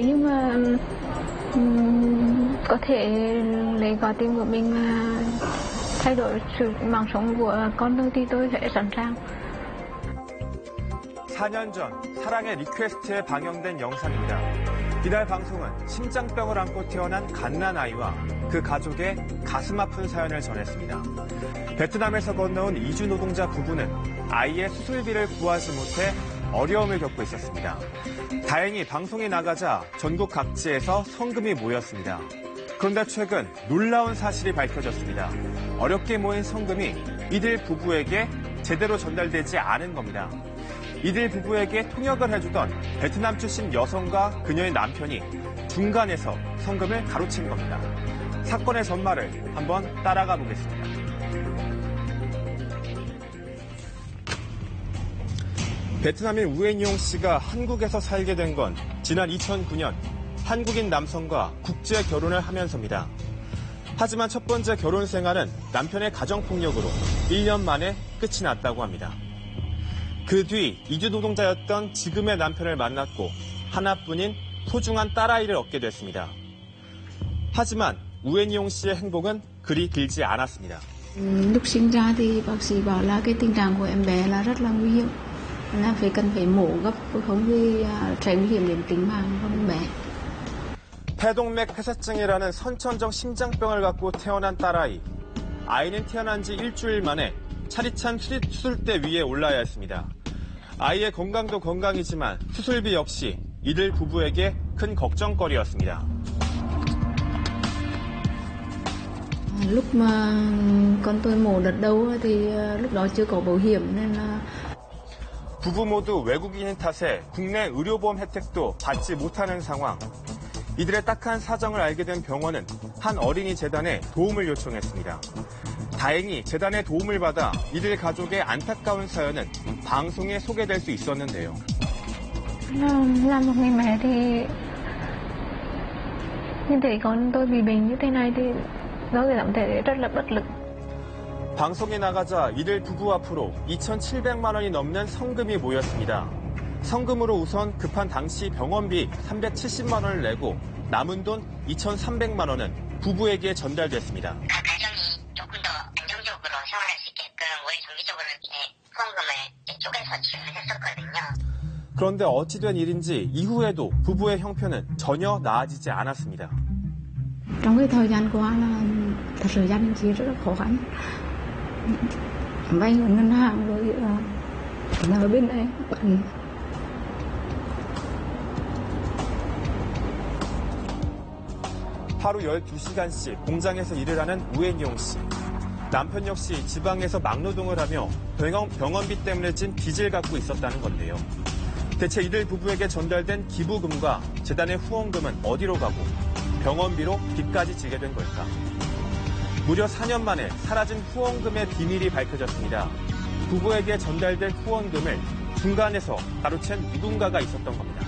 Nhưng mà có thể lấy con tim của mình mà thay đổi sự mạng sống của con tôi thì tôi sẽ sẵn sàng. 4년 전 사랑의 리퀘스트에 방영된 영상입니다. 이날 방송은 심장병을 안고 태어난 갓난아이와 그 가족의 가슴 아픈 사연을 전했습니다. 베트남에서 건너온 이주 노동자 부부는 아이의 수술비를 구하지 못해 어려움을 겪고 있었습니다. 다행히 방송이 나가자 전국 각지에서 성금이 모였습니다. 그런데 최근 놀라운 사실이 밝혀졌습니다. 어렵게 모인 성금이 이들 부부에게 제대로 전달되지 않은 겁니다. 이들 부부에게 통역을 해주던 베트남 출신 여성과 그녀의 남편이 중간에서 성금을 가로챈 겁니다. 사건의 전말을 한번 따라가 보겠습니다. 베트남인 우엔용 씨가 한국에서 살게 된 건 지난 2009년 한국인 남성과 국제 결혼을 하면서입니다. 하지만 첫 번째 결혼 생활은 남편의 가정폭력으로 1년 만에 끝이 났다고 합니다. 그 뒤 이주 노동자였던 지금의 남편을 만났고 하나뿐인 소중한 딸아이를 얻게 됐습니다. 하지만 우엔용 씨의 행복은 그리 길지 않았습니다. Lúc sinh ra thì bác sĩ bảo là cái tình trạng của em bé là rất là nguy hiểm, là cần phải mổ gấp không thì sẽ nguy hiểm đến tính mạng của em bé. 폐동맥 폐쇄증이라는 선천적 심장병을 갖고 태어난 딸아이. 아이는 태어난 지 일주일 만에 차디찬 수술대 위에 올라야 했습니다. 아이의 건강도 건강이지만 수술비 역시 이들 부부에게 큰 걱정거리였습니다. Lúc mà con tôi mổ đợt đầu thì lúc đó chưa có bảo hiểm nên là 부부 모두 외국인인 탓에 국내 의료보험 혜택도 받지 못하는 상황. 이들의 딱한 사정을 알게 된 병원은 한 어린이 재단에 도움을 요청했습니다. 다행히 재단의 도움을 받아 이들 가족의 안타까운 사연은 방송에 소개될 수 있었는데요. là một người mẹ thì nhìn thấy con tôi bị bệnh như thế này thì tôi cảm thấy rất là bất lực. 방송이 나가자 이들 부부 앞으로 2,700만 원이 넘는 성금이 모였습니다. 성금으로 우선 급한 당시 병원비 370만 원을 내고 남은 돈 2,300만 원은 부부에게 전달됐습니다. 가정이 조금 더 안정적으로 생활할 수 있게끔 월 정기적으로 후원금을 쪼개서 지원했었거든요. 그런데 어찌된 일인지 이후에도 부부의 형편은 전혀 나아지지 않았습니다. Trong cái thời gian qua là thật sự gia đình chị rất là khó khăn, vay ở ngân hàng rồi nhà ở bên đây bạn. 하루 12시간씩 공장에서 일을 하는 우엔용 씨. 남편 역시 지방에서 막노동을 하며 병원비 때문에 진 빚을 갖고 있었다는 건데요. 대체 이들 부부에게 전달된 기부금과 재단의 후원금은 어디로 가고 병원비로 빚까지 지게 된 걸까? 무려 4년 만에 사라진 후원금의 비밀이 밝혀졌습니다. 부부에게 전달된 후원금을 중간에서 가로챈 누군가가 있었던 겁니다.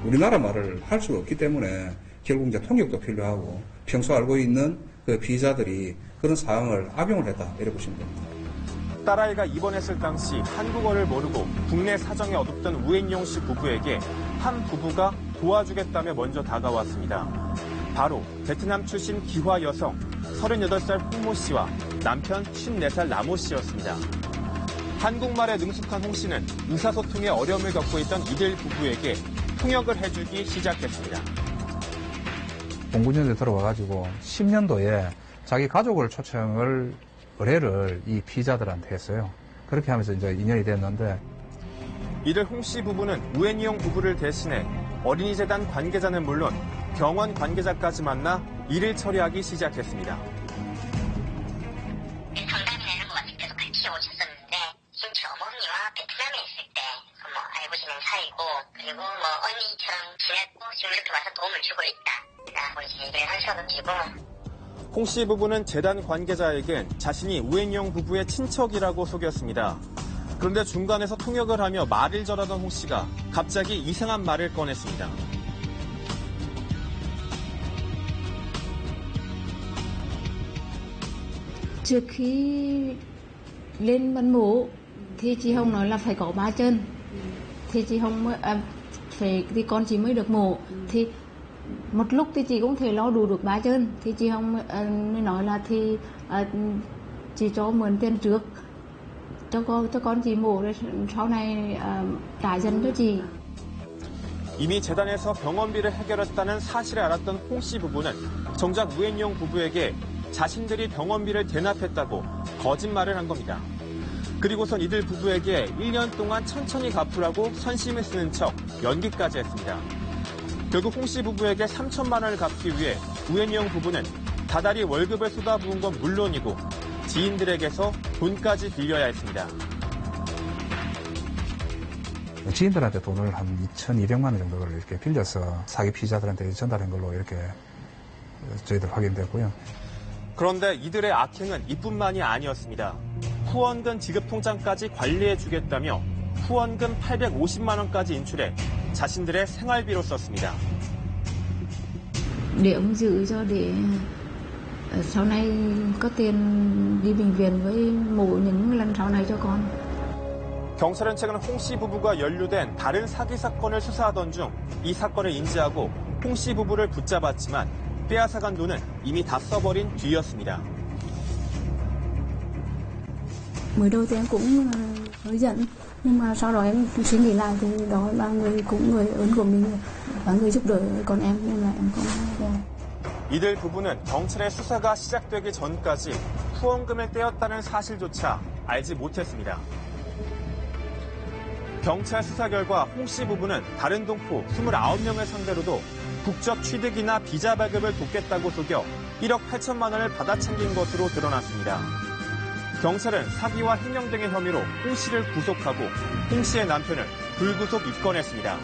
우리나라 말을 할 수가 없기 때문에 결국 이제 통역도 필요하고 평소 알고 있는 그 피해자들이 그런 상황을 악용을 했다 이렇게 보시면 됩니다. 딸아이가 입원했을 당시 한국어를 모르고 국내 사정에 어둡던 우엔용 씨 부부에게 한 부부가 도와주겠다며 먼저 다가왔습니다. 바로 베트남 출신 기화 여성 38살 홍모 씨와 남편 54살 남호 씨였습니다. 한국말에 능숙한 홍 씨는 의사소통에 어려움을 겪고 있던 이들 부부에게 통역을 해주기 시작했습니다. 09년도에 들어와가지고 10년도에 자기 가족을 초청을 의뢰를 이 피의자들한테 했어요. 그렇게 하면서 이제 인연이 됐는데 이들 홍 씨 부부는 우엔용 부부를 대신해 어린이재단 관계자는 물론 병원 관계자까지 만나 일을 처리하기 시작했습니다. 상담이나 이런 거 계속 같이 오셨었는데 심지어 어머니와 베트남에 있을 때 알고 지낸 사이고 그리고 언니처럼 지냈고 지금 이렇게 와서 도움을 주고 있다라고 이제 얘기를 하셔가지고 홍 씨 부부는 재단 관계자에겐 자신이 우엔용 부부의 친척이라고 속였습니다. 그런데 중간에서 통역을 하며 말을 절하던 홍 씨가 갑자기 이상한 말을 꺼냈습니다. Trước khi lên ban mổ thì chị Hồng nói là phải có 3 chân. Thì chị Hồng thì con chị mới được mổ. Thì một lúc thì chị cũng thể lo đủ được 3 chân. Thì chị không mới nói là thì chị cho mượn tiền trước cho con chị mổ rồi sau này trả dần cho chị. 이미 재단에서 병원비를 해결했다는 사실을 알았던 홍 씨 부부는 정작 우엔용 부부에게 자신들이 병원비를 대납했다고 거짓말을 한 겁니다. 그리고선 이들 부부에게 1년 동안 천천히 갚으라고 선심을 쓰는 척 연기까지 했습니다. 결국 홍 씨 부부에게 3천만 원을 갚기 위해 우엔용 부부는 다달이 월급을 쏟아부은 건 물론이고 지인들에게서 돈까지 빌려야 했습니다. 지인들한테 돈을 한 2,200만 원 정도를 이렇게 빌려서 사기 피의자들한테 전달한 걸로 이렇게 저희들 확인됐고요. 그런데 이들의 악행은 이뿐만이 아니었습니다. 후원금 지급 통장까지 관리해주겠다며 후원금 850만 원까지 인출해 자신들의 생활비로 썼습니다. Để ông giữ cho để sau này có tiền đi bệnh viện với mổ những lần sau này cho con. 경찰은 최근 홍 씨 부부가 연루된 다른 사기 사건을 수사하던 중 이 사건을 인지하고 홍 씨 부부를 붙잡았지만 빼앗아간 돈은 이미 다 써버린 뒤였습니다. Mới đầu thì em cũng hơi giận, nhưng mà sau đó em suy nghĩ lại thì đó là người ơn của mình và người giúp đỡ con em, nên là em không. 이들 부부는 경찰의 수사가 시작되기 전까지 후원금을 떼었다는 사실조차 알지 못했습니다. 경찰 수사 결과 홍 씨 부부는 다른 동포 29명을 상대로도 국적 취득이나 비자 발급을 돕겠다고 속여 1억 8천만 원을 받아챙긴 것으로 드러났습니다. 경찰은 사기와 횡령 등의 혐의로 홍 씨를 구속하고 홍 씨의 남편을 불구속 입건했습니다.